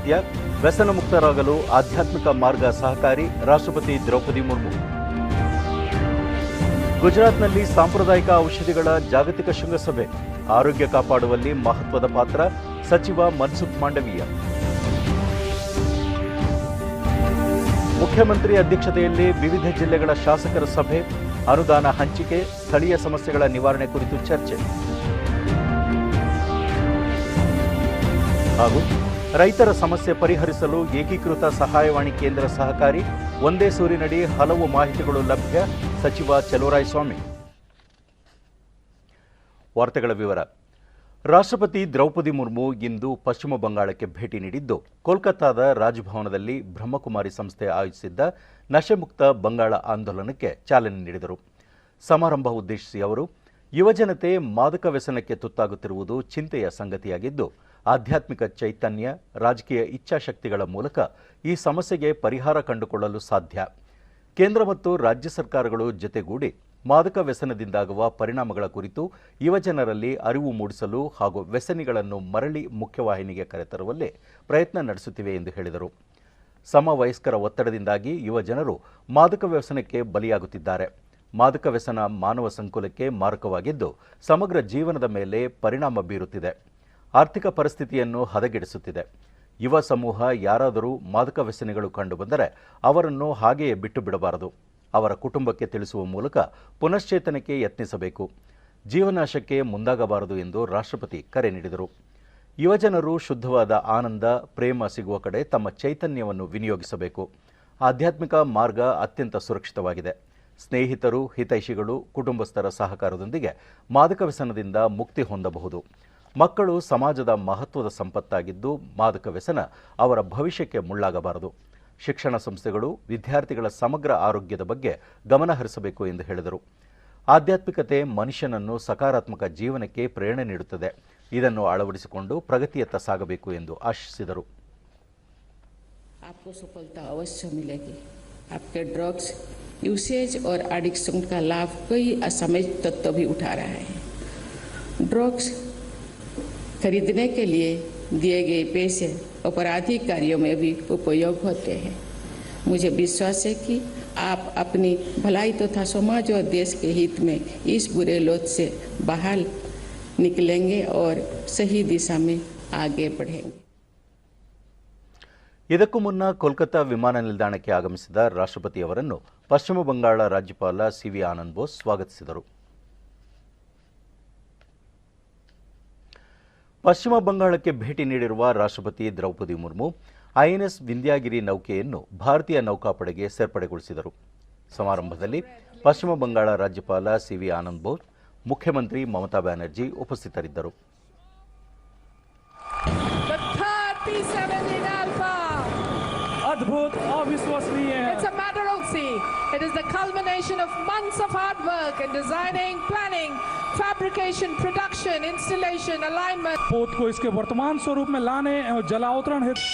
ಅಗತ್ಯ, ವ್ಯಸನ ಮುಕ್ತರಾಗಲು ಆಧ್ಯಾತ್ಮಿಕ ಮಾರ್ಗ ಸಹಕಾರಿ, ರಾಷ್ಟ್ರಪತಿ ದ್ರೌಪದಿ ಮುರ್ಮು. ಗುಜರಾತ್ನಲ್ಲಿ ಸಾಂಪ್ರದಾಯಿಕ ಔಷಧಿಗಳ ಜಾಗತಿಕ ಶೃಂಗಸಭೆ, ಆರೋಗ್ಯ ಕಾಪಾಡುವಲ್ಲಿ ಮಹತ್ವದ ಪಾತ್ರ, ಸಚಿವ ಮನ್ಸುಖ್ ಮಾಂಡವೀಯ. ಮುಖ್ಯಮಂತ್ರಿ ಅಧ್ಯಕ್ಷತೆಯಲ್ಲಿ ವಿವಿಧ ಜಿಲ್ಲೆಗಳ ಶಾಸಕರ ಸಭೆ, ಅನುದಾನ ಹಂಚಿಕೆ, ಸ್ಥಳೀಯ ಸಮಸ್ಯೆಗಳ ನಿವಾರಣೆ ಕುರಿತು ಚರ್ಚೆ. ಹಾಗೂ ರೈತರ ಸಮಸ್ಯೆ ಪರಿಹರಿಸಲು ಏಕೀಕೃತ ಸಹಾಯವಾಣಿ ಕೇಂದ್ರ ಸಹಕಾರಿ, ಒಂದೇ ಸೂರಿನಡಿ ಹಲವು ಮಾಹಿತಿಗಳು ಲಭ್ಯ, ಸಚಿವ ಚಲುವರಾಯಸ್ವಾಮಿ. ವಾರ್ತೆಗಳ ವಿವರ. ರಾಷ್ಟ್ರಪತಿ ದ್ರೌಪದಿ ಮುರ್ಮು ಇಂದು ಪಶ್ಚಿಮ ಬಂಗಾಳಕ್ಕೆ ಭೇಟಿ ನೀಡಿದ್ದು, ಕೋಲ್ಕತ್ತಾದ ರಾಜಭವನದಲ್ಲಿ ಬ್ರಹ್ಮಕುಮಾರಿ ಸಂಸ್ಥೆ ಆಯೋಜಿಸಿದ್ದ ನಶೆಮುಕ್ತ ಬಂಗಾಳ ಆಂದೋಲನಕ್ಕೆ ಚಾಲನೆ ನೀಡಿದರು. ಸಮಾರಂಭ ಉದ್ದೇಶಿಸಿ ಅವರು, ಯುವಜನತೆ ಮಾದಕ ವ್ಯಸನಕ್ಕೆ ತುತ್ತಾಗುತ್ತಿರುವುದು ಚಿಂತೆಯ ಸಂಗತಿಯಾಗಿದ್ದು, ಆಧ್ಯಾತ್ಮಿಕ ಚೈತನ್ಯ, ರಾಜಕೀಯ ಇಚ್ಛಾಶಕ್ತಿಗಳ ಮೂಲಕ ಈ ಸಮಸ್ಯೆಗೆ ಪರಿಹಾರ ಕಂಡುಕೊಳ್ಳಲು ಸಾಧ್ಯ. ಕೇಂದ್ರ ಮತ್ತು ರಾಜ್ಯ ಸರ್ಕಾರಗಳು ಜೊತೆಗೂಡಿ ಮಾದಕ ವ್ಯಸನದಿಂದಾಗುವ ಪರಿಣಾಮಗಳ ಕುರಿತು ಯುವಜನರಲ್ಲಿ ಅರಿವು ಮೂಡಿಸಲು ಹಾಗೂ ವ್ಯಸನಿಗಳನ್ನು ಮರಳಿ ಮುಖ್ಯವಾಹಿನಿಗೆ ಕರೆತರುವಲ್ಲಿ ಪ್ರಯತ್ನ ನಡೆಸುತ್ತಿವೆ ಎಂದು ಹೇಳಿದರು. ಸಮವಯಸ್ಕರ ಒತ್ತಡದಿಂದಾಗಿ ಯುವಜನರು ಮಾದಕ ವ್ಯಸನಕ್ಕೆ ಬಲಿಯಾಗುತ್ತಿದ್ದಾರೆ. ಮಾದಕ ವ್ಯಸನ ಮಾನವ ಸಂಕುಲಕ್ಕೆ ಮಾರಕವಾಗಿದ್ದು, ಸಮಗ್ರ ಜೀವನದ ಮೇಲೆ ಪರಿಣಾಮ ಬೀರುತ್ತಿದೆ, ಆರ್ಥಿಕ ಪರಿಸ್ಥಿತಿಯನ್ನು ಹದಗೆಡಿಸುತ್ತಿದೆ. ಯುವ ಸಮೂಹ ಯಾರಾದರೂ ಮಾದಕ ವ್ಯಸನಿಗಳು ಕಂಡುಬಂದರೆ ಅವರನ್ನು ಹಾಗೆಯೇ ಬಿಟ್ಟು ಬಿಡಬಾರದು. ಅವರ ಕುಟುಂಬಕ್ಕೆ ತಿಳಿಸುವ ಮೂಲಕ ಪುನಶ್ಚೇತನಕ್ಕೆ ಯತ್ನಿಸಬೇಕು. ಜೀವನಾಶಕ್ಕೆ ಮುಂದಾಗಬಾರದು ಎಂದು ರಾಷ್ಟ್ರಪತಿ ಕರೆ ನೀಡಿದರು. ಯುವಜನರು ಶುದ್ಧವಾದ ಆನಂದ, ಪ್ರೇಮ ಸಿಗುವ ಕಡೆ ತಮ್ಮ ಚೈತನ್ಯವನ್ನು ವಿನಿಯೋಗಿಸಬೇಕು. ಆಧ್ಯಾತ್ಮಿಕ ಮಾರ್ಗ ಅತ್ಯಂತ ಸುರಕ್ಷಿತವಾಗಿದೆ. ಸ್ನೇಹಿತರು, ಹಿತೈಷಿಗಳು, ಕುಟುಂಬಸ್ಥರ ಸಹಕಾರದೊಂದಿಗೆ ಮಾದಕ ವ್ಯಸನದಿಂದ ಮುಕ್ತಿ ಹೊಂದಬಹುದು. ಮಕ್ಕಳು ಸಮಾಜದ ಮಹತ್ವದ ಸಂಪತ್ತಾಗಿದ್ದು, ಮಾದಕ ವ್ಯಸನ ಅವರ ಭವಿಷ್ಯಕ್ಕೆ ಮುಳ್ಳಾಗಬಾರದು. ಶಿಕ್ಷಣ ಸಂಸ್ಥೆಗಳು ವಿದ್ಯಾರ್ಥಿಗಳ ಸಮಗ್ರ ಆರೋಗ್ಯದ ಬಗ್ಗೆ ಗಮನ ಹರಿಸಬೇಕು ಎಂದು ಹೇಳಿದರು. ಆಧ್ಯಾತ್ಮಿಕತೆ ಮನುಷ್ಯನನ್ನು ಸಕಾರಾತ್ಮಕ ಜೀವನಕ್ಕೆ ಪ್ರೇರಣೆ ನೀಡುತ್ತದೆ. ಇದನ್ನು ಅಳವಡಿಸಿಕೊಂಡು ಪ್ರಗತಿಯತ್ತ ಸಾಗಬೇಕು ಎಂದು ಆಶಿಸಿದರು. आपको सफलता अवश्य मिलेगी. आपके ड्रग्स यूसेज और एडिक्शन का लाभ कई असामाजिक तत्व भी उठा रहा है. ड्रग्स खरीदने के लिए दिए गए पैसे आपराधिक कार्यों में भी उपयोग होते हैं. मुझे विश्वास है कि आप अपनी भलाई तथा समाज और देश के हित में इस बुरे लोथ से बाहर निकलेंगे और सही दिशा में आगे बढ़ेंगे. ಇದಕ್ಕೂ ಮುನ್ನ ಕೋಲ್ಕತ್ತಾ ವಿಮಾನ ನಿಲ್ದಾಣಕ್ಕೆ ಆಗಮಿಸಿದ ರಾಷ್ಟ್ರಪತಿ ಅವರನ್ನು ಪಶ್ಚಿಮ ಬಂಗಾಳ ರಾಜ್ಯಪಾಲ ಸಿವಿ ಆನಂದ್ ಬೋಸ್ ಸ್ವಾಗತಿಸಿದರು. ಪಶ್ಚಿಮ ಬಂಗಾಳಕ್ಕೆ ಭೇಟಿ ನೀಡಿರುವ ರಾಷ್ಟ್ರಪತಿ ದ್ರೌಪದಿ ಮುರ್ಮು ಐಎನ್ಎಸ್ ವಿಂಧ್ಯಾಗಿರಿ ನೌಕೆಯನ್ನು ಭಾರತೀಯ ನೌಕಾಪಡೆಗೆ ಸೇರ್ಪಡೆಗೊಳಿಸಿದರು. ಸಮಾರಂಭದಲ್ಲಿ ಪಶ್ಚಿಮ ಬಂಗಾಳ ರಾಜ್ಯಪಾಲ ಸಿವಿ ಆನಂದ್ ಬೋಸ್, ಮುಖ್ಯಮಂತ್ರಿ ಮಮತಾ ಬ್ಯಾನರ್ಜಿ ಉಪಸ್ಥಿತರಿದ್ದರು. अद्भुत, अविश्वसनीय है. It's a matter of sea. It is the culmination of months of hard work in designing, planning, fabrication, production, installation, alignment. पोत को इसके वर्तमान स्वरूप में लाने और जलावतरण हेतु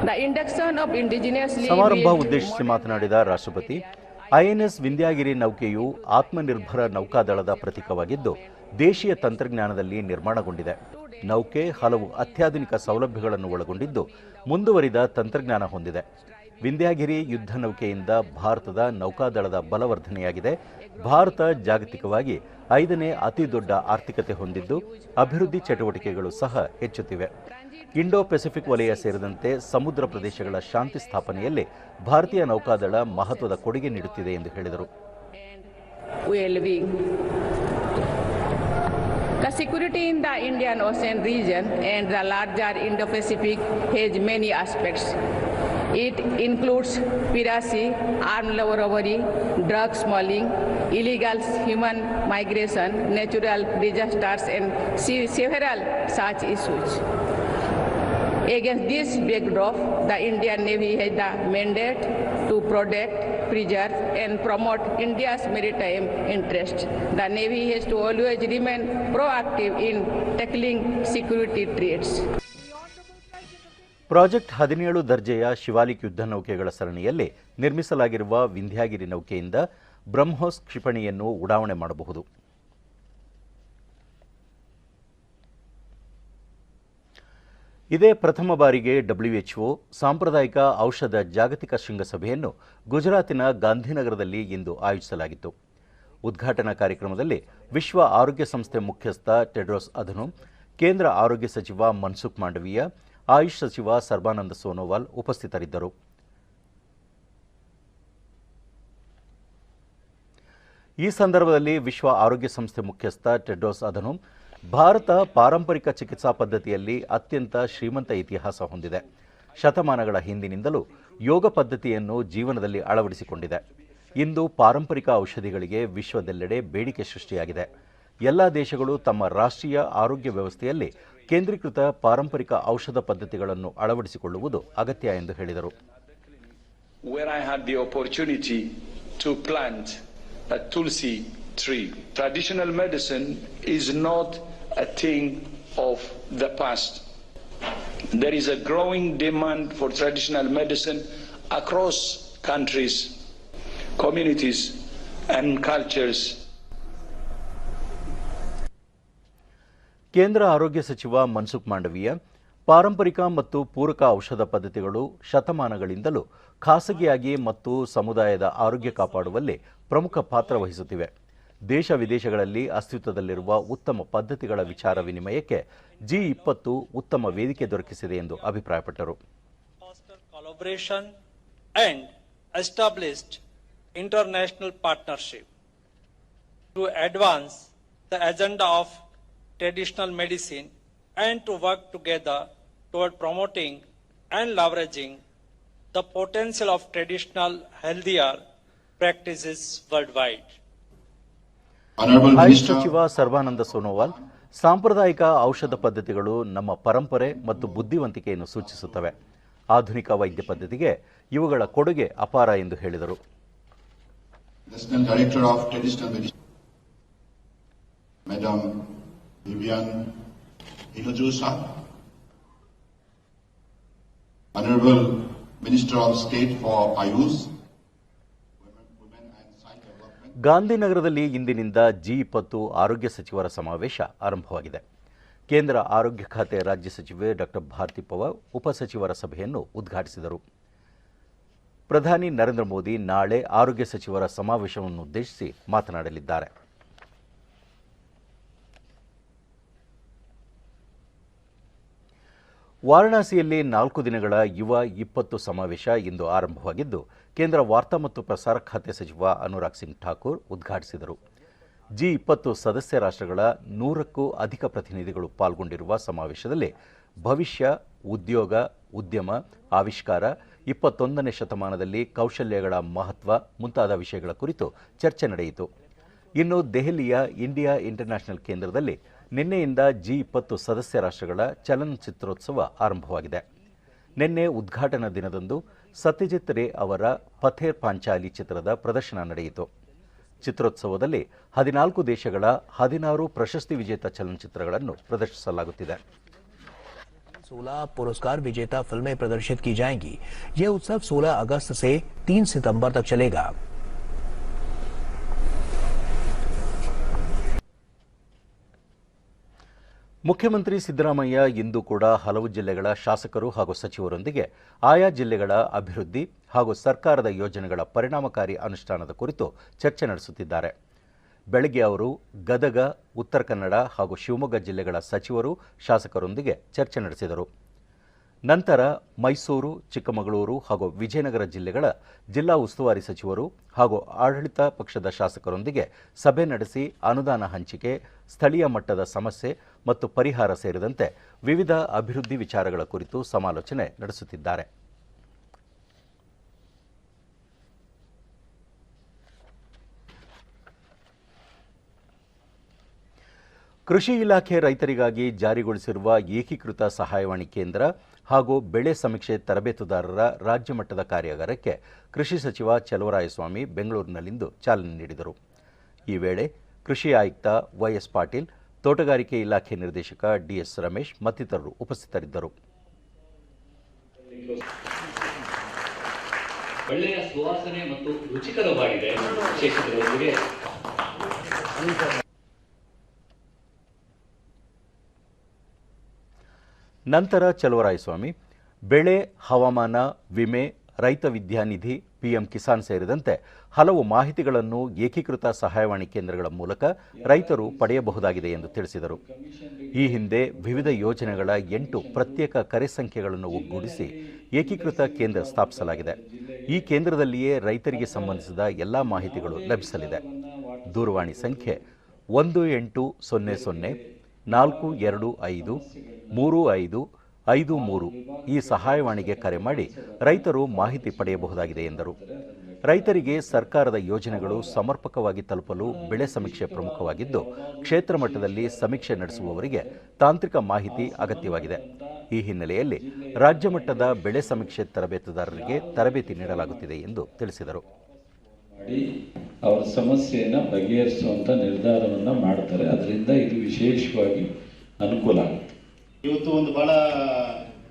The induction of indigenously ಸಮಾರಂಭ ಉದ್ದೇಶಿಸಿ ಮಾತನಾಡಿದ ರಾಷ್ಟ್ರಪತಿ, ಐಎನ್ಎಸ್ ವಿಂಧ್ಯಾಗಿರಿ ನೌಕೆಯು ಆತ್ಮನಿರ್ಭರ ನೌಕಾದಳದ ಪ್ರತೀಕವಾಗಿದ್ದು, ದೇಶೀಯ ತಂತ್ರಜ್ಞಾನದಲ್ಲಿ ನಿರ್ಮಾಣಗೊಂಡಿದೆ. ನೌಕೆ ಹಲವು ಅತ್ಯಾಧುನಿಕ ಸೌಲಭ್ಯಗಳನ್ನು ಒಳಗೊಂಡಿದ್ದು, ಮುಂದುವರಿದ ತಂತ್ರಜ್ಞಾನ ಹೊಂದಿದೆ. ವಿಂಧ್ಯಾಗಿರಿ ಯುದ್ಧ ನೌಕೆಯಿಂದ ಭಾರತದ ನೌಕಾದಳದ ಬಲವರ್ಧನೆಯಾಗಿದೆ. ಭಾರತ ಜಾಗತಿಕವಾಗಿ 5ನೇ ಅತಿ ದೊಡ್ಡ ಆರ್ಥಿಕತೆ ಹೊಂದಿದ್ದು, ಅಭಿವೃದ್ಧಿ ಚಟುವಟಿಕೆಗಳು ಸಹ ಹೆಚ್ಚುತ್ತಿವೆ. ಇಂಡೋ ಪೆಸಿಫಿಕ್ ವಲಯ ಸೇರಿದಂತೆ ಸಮುದ್ರ ಪ್ರದೇಶಗಳ ಶಾಂತಿ ಸ್ಥಾಪನೆಯಲ್ಲಿ ಭಾರತೀಯ ನೌಕಾದಳ ಮಹತ್ವದ ಕೊಡುಗೆ ನೀಡುತ್ತಿದೆ ಎಂದು ಹೇಳಿದರು. The security in the Indian Ocean region and the larger Indo-Pacific has many aspects. It includes piracy, armed robbery, drug smuggling, illegal human migration, natural disasters, and several such issues. Against this backdrop, the Indian Navy has the mandate to protect, preserve, and promote India's maritime interests. The Navy has to always remain proactive in tackling security threats. Project 17 ದರ್ಜೆಯ ಶಿವಾಲಿಕ್ ಯುದ್ಧ ನೌಕೆಗಳ ಸರಣಿಯಲ್ಲಿ ನಿರ್ಮಿಸಲಾಗಿರುವ ವಿಂಧ್ಯಾಗಿರಿ ನೌಕೆಯಿಂದ ಬ್ರಹ್ಮೋಸ್ ಕ್ಷಿಪಣಿಯನ್ನು ಉಡಾವಣೆ ಮಾಡಬಹುದು. ಇದೇ ಪ್ರಥಮ ಬಾರಿಗೆ WHO ಸಾಂಪ್ರದಾಯಿಕ ಔಷಧ ಜಾಗತಿಕ ಶೃಂಗಸಭೆಯನ್ನು ಗುಜರಾತಿನ ಗಾಂಧಿನಗರದಲ್ಲಿ ಇಂದು ಆಯೋಜಿಸಲಾಗಿತ್ತು. ಉದ್ಘಾಟನಾ ಕಾರ್ಯಕ್ರಮದಲ್ಲಿ ವಿಶ್ವ ಆರೋಗ್ಯ ಸಂಸ್ಥೆ ಮುಖ್ಯಸ್ಥ ಟೆಡ್ರೋಸ್ ಅಧನೋಮ್, ಕೇಂದ್ರ ಆರೋಗ್ಯ ಸಚಿವ ಮನ್ಸುಖ್ ಮಾಂಡವೀಯ, ಆಯುಷ್ ಸಚಿವ ಸರ್ಬಾನಂದ ಸೋನೋವಾಲ್ ಉಪಸ್ಥಿತರಿದ್ದರು. ಈ ಸಂದರ್ಭದಲ್ಲಿ ವಿಶ್ವ ಆರೋಗ್ಯ ಸಂಸ್ಥೆ ಮುಖ್ಯಸ್ಥ ಟೆಡ್ರೋಸ್ ಅಧನೋಮ್, ಭಾರತ ಪಾರಂಪರಿಕ ಚಿಕಿತ್ಸಾ ಪದ್ಧತಿಯಲ್ಲಿ ಅತ್ಯಂತ ಶ್ರೀಮಂತ ಇತಿಹಾಸ ಹೊಂದಿದೆ. ಶತಮಾನಗಳ ಹಿಂದಿನಿಂದಲೂ ಯೋಗ ಪದ್ಧತಿಯನ್ನು ಜೀವನದಲ್ಲಿ ಅಳವಡಿಸಿಕೊಂಡಿದೆ. ಇಂದು ಪಾರಂಪರಿಕ ಔಷಧಿಗಳಿಗೆ ವಿಶ್ವದೆಲ್ಲೆಡೆ ಬೇಡಿಕೆ ಸೃಷ್ಟಿಯಾಗಿದೆ. ಎಲ್ಲ ದೇಶಗಳು ತಮ್ಮ ರಾಷ್ಟ್ರೀಯ ಆರೋಗ್ಯ ವ್ಯವಸ್ಥೆಯಲ್ಲಿ ಕೇಂದ್ರೀಕೃತ ಪಾರಂಪರಿಕ ಔಷಧ ಪದ್ಧತಿಗಳನ್ನು ಅಳವಡಿಸಿಕೊಳ್ಳುವುದು ಅಗತ್ಯ ಎಂದು ಹೇಳಿದರು. Where I had the opportunity to plant a tulsi tree. Traditional medicine is not a thing of the past. There is a growing demand for traditional medicine across countries, communities and cultures. ಕೇಂದ್ರ ಆರೋಗ್ಯ ಸಚಿವ ಮನ್ಸುಖ್ ಮಾಂಡವೀಯ, ಪಾರಂಪರಿಕ ಮತ್ತು ಪೂರಕ ಔಷಧ ಪದ್ಧತಿಗಳು ಶತಮಾನಗಳಿಂದಲೂ ಖಾಸಗಿಯಾಗಿ ಮತ್ತು ಸಮುದಾಯದ ಆರೋಗ್ಯ ಕಾಪಾಡುವಲ್ಲಿ ಪ್ರಮುಖ ಪಾತ್ರ ವಹಿಸುತ್ತಿವೆ. ದೇಶ ವಿದೇಶಗಳಲ್ಲಿ ಅಸ್ತಿತ್ವದಲ್ಲಿರುವ ಉತ್ತಮ ಪದ್ಧತಿಗಳ ವಿಚಾರ ವಿನಿಮಯಕ್ಕೆ G20 ಉತ್ತಮ ವೇದಿಕೆ ದೊರಕಿಸಿದೆ ಎಂದು ಅಭಿಪ್ರಾಯಪಟ್ಟರು. Collaboration and established international partnership to advance the agenda of traditional medicine and to work together toward promoting and leveraging the potential of traditional healthier practices worldwide. AYUSH ಸಚಿವ ಸರ್ಬಾನಂದ ಸೋನೋವಾಲ್, ಸಾಂಪ್ರದಾಯಿಕ ಔಷಧ ಪದ್ಧತಿಗಳು ನಮ್ಮ ಪರಂಪರೆ ಮತ್ತು ಬುದ್ಧಿವಂತಿಕೆಯನ್ನು ಸೂಚಿಸುತ್ತವೆ. ಆಧುನಿಕ ವೈದ್ಯ ಪದ್ಧತಿಗೆ ಇವುಗಳ ಕೊಡುಗೆ ಅಪಾರ ಎಂದು ಹೇಳಿದರು. National Director of Traditional Medicine, Madam Vivian Hinojosa, Honorable Minister of State for Ayush, Women and Child Development. ಗಾಂಧಿನಗರದಲ್ಲಿ ಇಂದಿನಿಂದ G20 ಆರೋಗ್ಯ ಸಚಿವರ ಸಮಾವೇಶ ಆರಂಭವಾಗಿದೆ. ಕೇಂದ್ರ ಆರೋಗ್ಯ ಖಾತೆ ರಾಜ್ಯ ಸಚಿವೆ ಡಾಕ್ಟರ್ ಭಾರತಿ ಪವಾರ್ ಉಪಸಚಿವರ ಸಭೆಯನ್ನು ಉದ್ಘಾಟಿಸಿದರು. ಪ್ರಧಾನಿ ನರೇಂದ್ರ ಮೋದಿ ನಾಳೆ ಆರೋಗ್ಯ ಸಚಿವರ ಸಮಾವೇಶವನ್ನು ಉದ್ದೇಶಿಸಿ ಮಾತನಾಡಲಿದ್ದಾರೆ. ವಾರಣಾಸಿಯಲ್ಲಿ 4 ದಿನಗಳ ಯುವ 20 ಸಮಾವೇಶ ಇಂದು ಆರಂಭವಾಗಿದ್ದು, ಕೇಂದ್ರ ವಾರ್ತಾ ಮತ್ತು ಪ್ರಸಾರ ಖಾತೆ ಸಚಿವ ಅನುರಾಗ್ ಸಿಂಗ್ ಠಾಕೂರ್ ಉದ್ಘಾಟಿಸಿದರು. G20 ಸದಸ್ಯ ರಾಷ್ಟ್ರಗಳ 100ಕ್ಕೂ ಅಧಿಕ ಪ್ರತಿನಿಧಿಗಳು ಪಾಲ್ಗೊಂಡಿರುವ ಸಮಾವೇಶದಲ್ಲಿ ಭವಿಷ್ಯ, ಉದ್ಯೋಗ, ಉದ್ಯಮ, ಆವಿಷ್ಕಾರ, 21ನೇ ಶತಮಾನದಲ್ಲಿ ಕೌಶಲ್ಯಗಳ ಮಹತ್ವ ಮುಂತಾದ ವಿಷಯಗಳ ಕುರಿತು ಚರ್ಚೆ ನಡೆಯಿತು. ಇನ್ನು ದೆಹಲಿಯ ಇಂಡಿಯಾ ಇಂಟರ್ನ್ಯಾಷನಲ್ ಕೇಂದ್ರದಲ್ಲಿ ನಿನ್ನೆಯಿಂದ G20 ಸದಸ್ಯ ರಾಷ್ಟ್ರಗಳ ಚಲನಚಿತ್ರೋತ್ಸವ ಆರಂಭವಾಗಿದೆ. ನಿನ್ನೆ ಉದ್ಘಾಟನಾ ದಿನದಂದು ಸತ್ಯಜಿತ್ ರೇ ಅವರ ಪಥೇರ್ ಪಾಂಚಾಲಿ ಚಿತ್ರದ ಪ್ರದರ್ಶನ ನಡೆಯಿತು. ಚಿತ್ರೋತ್ಸವದಲ್ಲಿ 14 ದೇಶಗಳ 16 ಪ್ರಶಸ್ತಿ ವಿಜೇತ ಚಲನಚಿತ್ರಗಳನ್ನು ಪ್ರದರ್ಶಿಸಲಾಗುತ್ತಿದೆ. 16 पुरस्कार विजेता फिल्में प्रदर्शित की जाएंगी। यह उत्सव 16 अगस्त से 3 सितंबर तक चलेगा। ಮುಖ್ಯಮಂತ್ರಿ ಸಿದ್ದರಾಮಯ್ಯ ಇಂದು ಕೂಡ ಹಲವು ಜಿಲ್ಲೆಗಳ ಶಾಸಕರು ಹಾಗೂ ಸಚಿವರೊಂದಿಗೆ ಆಯಾ ಜಿಲ್ಲೆಗಳ ಅಭಿವೃದ್ಧಿ ಹಾಗೂ ಸರ್ಕಾರದ ಯೋಜನೆಗಳ ಪರಿಣಾಮಕಾರಿ ಅನುಷ್ಠಾನದ ಕುರಿತು ಚರ್ಚೆ ನಡೆಸುತ್ತಿದ್ದಾರೆ. ಬೆಳಗ್ಗೆ ಅವರು ಗದಗ, ಉತ್ತರ ಕನ್ನಡ ಹಾಗೂ ಶಿವಮೊಗ್ಗ ಜಿಲ್ಲೆಗಳ ಸಚಿವರು, ಶಾಸಕರೊಂದಿಗೆ ಚರ್ಚೆ ನಡೆಸಿದರು. ನಂತರ ಮೈಸೂರು, ಚಿಕ್ಕಮಗಳೂರು ಹಾಗೂ ವಿಜಯನಗರ ಜಿಲ್ಲೆಗಳ ಜಿಲ್ಲಾ ಉಸ್ತುವಾರಿ ಸಚಿವರು ಹಾಗೂ ಆಡಳಿತ ಪಕ್ಷದ ಶಾಸಕರೊಂದಿಗೆ ಸಭೆ ನಡೆಸಿ ಅನುದಾನ ಹಂಚಿಕೆ, ಸ್ಥಳೀಯ ಮಟ್ಟದ ಸಮಸ್ಯೆ ಮತ್ತು ಪರಿಹಾರ ಸೇರಿದಂತೆ ವಿವಿಧ ಅಭಿವೃದ್ಧಿ ವಿಚಾರಗಳ ಕುರಿತು ಸಮಾಲೋಚನೆ ನಡೆಸುತ್ತಿದ್ದಾರೆ. ಕೃಷಿ ಇಲಾಖೆ ರೈತರಿಗಾಗಿ ಜಾರಿಗೊಳಿಸಿರುವ ಏಕೀಕೃತ ಸಹಾಯವಾಣಿ ಕೇಂದ್ರ ಹಾಗೂ ಬೆಳೆ ಸಮೀಕ್ಷೆ ತರಬೇತುದಾರರ ರಾಜ್ಯ ಮಟ್ಟದ ಕಾರ್ಯಾಗಾರಕ್ಕೆ ಕೃಷಿ ಸಚಿವ ಚಲುವರಾಯಸ್ವಾಮಿ ಬೆಂಗಳೂರಿನಲ್ಲಿಂದು ಚಾಲನೆ ನೀಡಿದರು. ಈ ವೇಳೆ ಕೃಷಿ ಆಯುಕ್ತ ವೈಎಸ್ ಪಾಟೀಲ್, ತೋಟಗಾರಿಕೆ ಇಲಾಖೆ ನಿರ್ದೇಶಕ ಡಿಎಸ್ ರಮೇಶ್ ಮತ್ತಿತರರು ಉಪಸ್ಥಿತರಿದ್ದರು. ಒಳ್ಳೆಯ ಸುವಾಸನೆ ಮತ್ತು ರುಚಿಕರವಾಗಿದೆ. ವಿಶೇಷತೆಗಳೊಂದಿಗೆ ನಂತರ ಚಲುವರಾಯಸ್ವಾಮಿ ಬೆಳೆ, ಹವಾಮಾನ, ವಿಮೆ, ರೈತ ವಿದ್ಯಾನಿಧಿ, ಪಿಎಂ ಕಿಸಾನ್ ಸೇರಿದಂತೆ ಹಲವು ಮಾಹಿತಿಗಳನ್ನು ಏಕೀಕೃತ ಸಹಾಯವಾಣಿ ಕೇಂದ್ರಗಳ ಮೂಲಕ ರೈತರು ಪಡೆಯಬಹುದಾಗಿದೆ ಎಂದು ತಿಳಿಸಿದರು. ಈ ಹಿಂದೆ ವಿವಿಧ ಯೋಜನೆಗಳ 8 ಪ್ರತ್ಯೇಕ ಕರೆ ಸಂಖ್ಯೆಗಳನ್ನು ಒಗ್ಗೂಡಿಸಿ ಏಕೀಕೃತ ಕೇಂದ್ರ ಸ್ಥಾಪಿಸಲಾಗಿದೆ. ಈ ಕೇಂದ್ರದಲ್ಲಿಯೇ ರೈತರಿಗೆ ಸಂಬಂಧಿಸಿದ ಎಲ್ಲ ಮಾಹಿತಿಗಳು ಲಭಿಸಲಿದೆ. ದೂರವಾಣಿ ಸಂಖ್ಯೆ 1800 425 3553 ಈ ಸಹಾಯವಾಣಿಗೆ ಕರೆ ಮಾಡಿ ರೈತರು ಮಾಹಿತಿ ಪಡೆಯಬಹುದಾಗಿದೆ ಎಂದರು. ರೈತರಿಗೆ ಸರ್ಕಾರದ ಯೋಜನೆಗಳು ಸಮರ್ಪಕವಾಗಿ ತಲುಪಲು ಬೆಳೆ ಸಮೀಕ್ಷೆ ಪ್ರಮುಖವಾಗಿದ್ದು, ಕ್ಷೇತ್ರ ಮಟ್ಟದಲ್ಲಿ ಸಮೀಕ್ಷೆ ನಡೆಸುವವರಿಗೆ ತಾಂತ್ರಿಕ ಮಾಹಿತಿ ಅಗತ್ಯವಾಗಿದೆ. ಈ ಹಿನ್ನೆಲೆಯಲ್ಲಿ ರಾಜ್ಯ ಮಟ್ಟದ ಬೆಳೆ ಸಮೀಕ್ಷೆ ತರಬೇತುದಾರರಿಗೆ ತರಬೇತಿ ನೀಡಲಾಗುತ್ತಿದೆ ಎಂದು ತಿಳಿಸಿದರು. ಅವರ ಸಮಸ್ಯೆಯನ್ನು ಬಗೆಹರಿಸುವಂತ ನಿರ್ಧಾರವನ್ನು ಮಾಡ್ತಾರೆ. ಅದರಿಂದ ಇದು ವಿಶೇಷವಾಗಿ ಅನುಕೂಲ ಆಗುತ್ತೆ.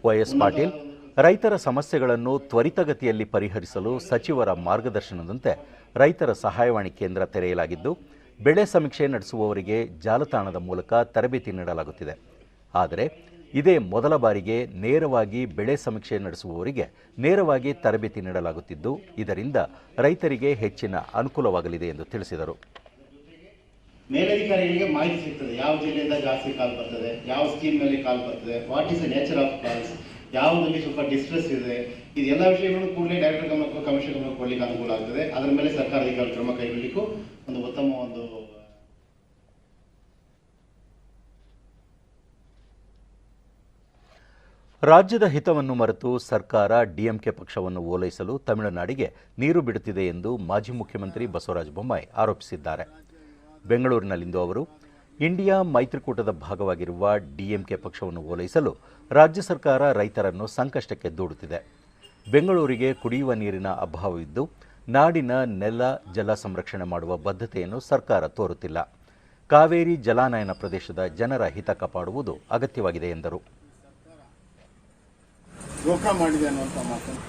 ವೈಎಸ್ ಪಾಟೀಲ್ ರೈತರ ಸಮಸ್ಯೆಗಳನ್ನು ತ್ವರಿತಗತಿಯಲ್ಲಿ ಪರಿಹರಿಸಲು ಸಚಿವರ ಮಾರ್ಗದರ್ಶನದಂತೆ ರೈತರ ಸಹಾಯವಾಣಿ ಕೇಂದ್ರ ತೆರೆಯಲಾಗಿದ್ದು, ಬೆಳೆ ಸಮೀಕ್ಷೆ ನಡೆಸುವವರಿಗೆ ಜಾಲತಾಣದ ಮೂಲಕ ತರಬೇತಿ ನೀಡಲಾಗುತ್ತಿದೆ. ಆದರೆ ಇದೇ ಮೊದಲ ಬಾರಿಗೆ ನೇರವಾಗಿ ಬೆಳೆ ಸಮೀಕ್ಷೆ ನಡೆಸುವವರಿಗೆ ನೇರವಾಗಿ ತರಬೇತಿ ನೀಡಲಾಗುತ್ತಿದ್ದು, ಇದರಿಂದ ರೈತರಿಗೆ ಹೆಚ್ಚಿನ ಅನುಕೂಲವಾಗಲಿದೆ ಎಂದು ತಿಳಿಸಿದರು. ಮೇಲಧಿಕಾರಿಗಳಿಗೆ ಮಾಹಿತಿ ಸಿಗ್ತದೆ, ಯಾವ ಜಿಲ್ಲೆಯಿಂದ ಜಾಸ್ತಿ ಕಾಲ್ ಬರ್ತದೆ, ಯಾವ ಸ್ಕೀಮ್ ಮೇಲೆ ಕಾಲ್ ಬರ್ತದೆ, what is the nature of calls, ಯಾವುದಲ್ಲಿ ಸ್ವಲ್ಪ ಡಿಸ್ಟ್ರೆಸ್ ಇದೆ, ಇದೆಲ್ಲ ವಿಷಯಗಳು ಕೂಡಲೇ ಡೈರೆಕ್ಟರ್ ಗಮನಕ್ಕೂ ಕಮಿಷನ್ ಗಮನಕ್ಕೆ ಕೊಡಲಿಕ್ಕೆ ಅನುಕೂಲ ಆಗ್ತದೆ. ಅದರ ಮೇಲೆ ಸರ್ಕಾರ ಅಧಿಕಾರಿ ಕ್ರಮ ಕೈಗೊಳ್ಳಲಿಕ್ಕೂ ಒಂದು ಉತ್ತಮ ಒಂದು ರಾಜ್ಯದ ಹಿತವನ್ನು ಮರೆತು ಸರ್ಕಾರ ಡಿಎಂಕೆ ಪಕ್ಷವನ್ನು ಓಲೈಸಲು ತಮಿಳುನಾಡಿಗೆ ನೀರು ಬಿಡುತ್ತಿದೆ ಎಂದು ಮಾಜಿ ಮುಖ್ಯಮಂತ್ರಿ ಬಸವರಾಜ ಬೊಮ್ಮಾಯಿ ಆರೋಪಿಸಿದ್ದಾರೆ. ಬೆಂಗಳೂರಿನಲ್ಲಿಂದು ಅವರು ಇಂಡಿಯಾ ಮೈತ್ರಿಕೂಟದ ಭಾಗವಾಗಿರುವ ಡಿಎಂಕೆ ಪಕ್ಷವನ್ನು ಓಲೈಸಲು ರಾಜ್ಯ ಸರ್ಕಾರ ರೈತರನ್ನು ಸಂಕಷ್ಟಕ್ಕೆ ದೂಡುತ್ತಿದೆ. ಬೆಂಗಳೂರಿಗೆ ಕುಡಿಯುವ ನೀರಿನ ಅಭಾವವಿದ್ದು ನಾಡಿನ ನೆಲ ಜಲ ಸಂರಕ್ಷಣೆ ಮಾಡುವ ಬದ್ಧತೆಯನ್ನು ಸರ್ಕಾರ ತೋರುತ್ತಿಲ್ಲ. ಕಾವೇರಿ ಜಲಾನಯನ ಪ್ರದೇಶದ ಜನರ ಹಿತ ಕಾಪಾಡುವುದು ಅಗತ್ಯವಾಗಿದೆ ಎಂದರು. ರೋಕ ಮಾಡಿದೆ ಅನ್ನುವಂಥ ಮಾತನ್ನು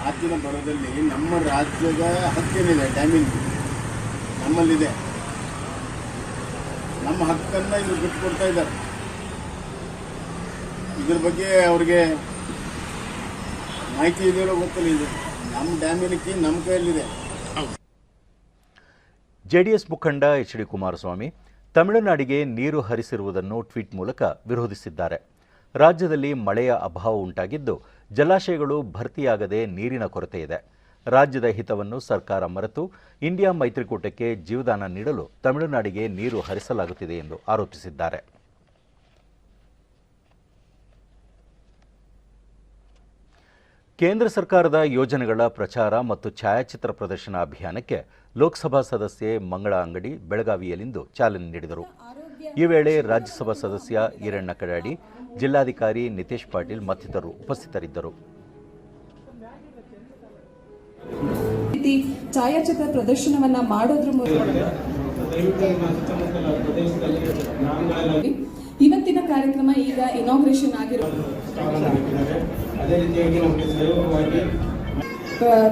ರಾಜ್ಯದ ಬರೋದಲ್ಲಿ ನಮ್ಮ ರಾಜ್ಯದ ಹಕ್ಕೇನಿದೆ, ಡ್ಯಾಮಿಂಗ್ ನಮ್ಮಲ್ಲಿದೆ. ನಮ್ಮ ಹಕ್ಕನ್ನು ಇವರು ಬಿಟ್ಟುಕೊಡ್ತಾ ಇದ್ದಾರೆ. ಇದ್ರ ಬಗ್ಗೆ ಅವ್ರಿಗೆ ಮಾಹಿತಿ ಇದೆಯೋ ಗೊತ್ತಿಲ್ಲ. ಇದು ನಮ್ಮ ಡ್ಯಾಮಿನಕ್ಕೆ ನಮ್ಮ ಕೈಯಲ್ಲಿದೆ. ಜೆಡಿಎಸ್ ಮುಖಂಡ ಎಚ್.ಡಿ. ಕುಮಾರಸ್ವಾಮಿ ತಮಿಳುನಾಡಿಗೆ ನೀರು ಹರಿಸಿರುವುದನ್ನು ಟ್ವೀಟ್ ಮೂಲಕ ವಿರೋಧಿಸಿದ್ದಾರೆ. ರಾಜ್ಯದಲ್ಲಿ ಮಳೆಯ ಅಭಾವ ಉಂಟಾಗಿದ್ದು ಜಲಾಶಯಗಳು ಭರ್ತಿಯಾಗದೆ ನೀರಿನ ಕೊರತೆ ಇದೆ. ರಾಜ್ಯದ ಹಿತವನ್ನು ಸರ್ಕಾರ ಮರೆತು ಇಂಡಿಯಾ ಮೈತ್ರಿಕೂಟಕ್ಕೆ ಜೀವದಾನ ನೀಡಲು ತಮಿಳುನಾಡಿಗೆ ನೀರು ಹರಿಸಲಾಗುತ್ತಿದೆ ಎಂದು ಆರೋಪಿಸಿದ್ದಾರೆ. ಕೇಂದ್ರ ಸರ್ಕಾರದ ಯೋಜನೆಗಳ ಪ್ರಚಾರ ಮತ್ತು ಛಾಯಾಚಿತ್ರ ಪ್ರದರ್ಶನ ಅಭಿಯಾನಕ್ಕೆ ಲೋಕಸಭಾ ಸದಸ್ಯೆ ಮಂಗಳಾ ಅಂಗಡಿ ಬೆಳಗಾವಿಯಲ್ಲಿಂದು ಚಾಲನೆ ನೀಡಿದರು. ಈ ವೇಳೆ ರಾಜ್ಯಸಭಾ ಸದಸ್ಯ ಈರಣ್ಣ ಕಡಾಡಿ, ಜಿಲ್ಲಾಧಿಕಾರಿ ನಿತೇಶ್ ಪಾಟೀಲ್ ಮತ್ತಿತರರು ಉಪಸ್ಥಿತರಿದ್ದರು. ಛಾಯಾಚಿತ್ರ ಪ್ರದರ್ಶನವನ್ನ ಮಾಡೋದ್ರ ಮೂಲಕ ಇವತ್ತಿನ ಕಾರ್ಯಕ್ರಮ ಈಗ ಇನಾಗ್ರೇಷನ್ ಆಗಿರೋದು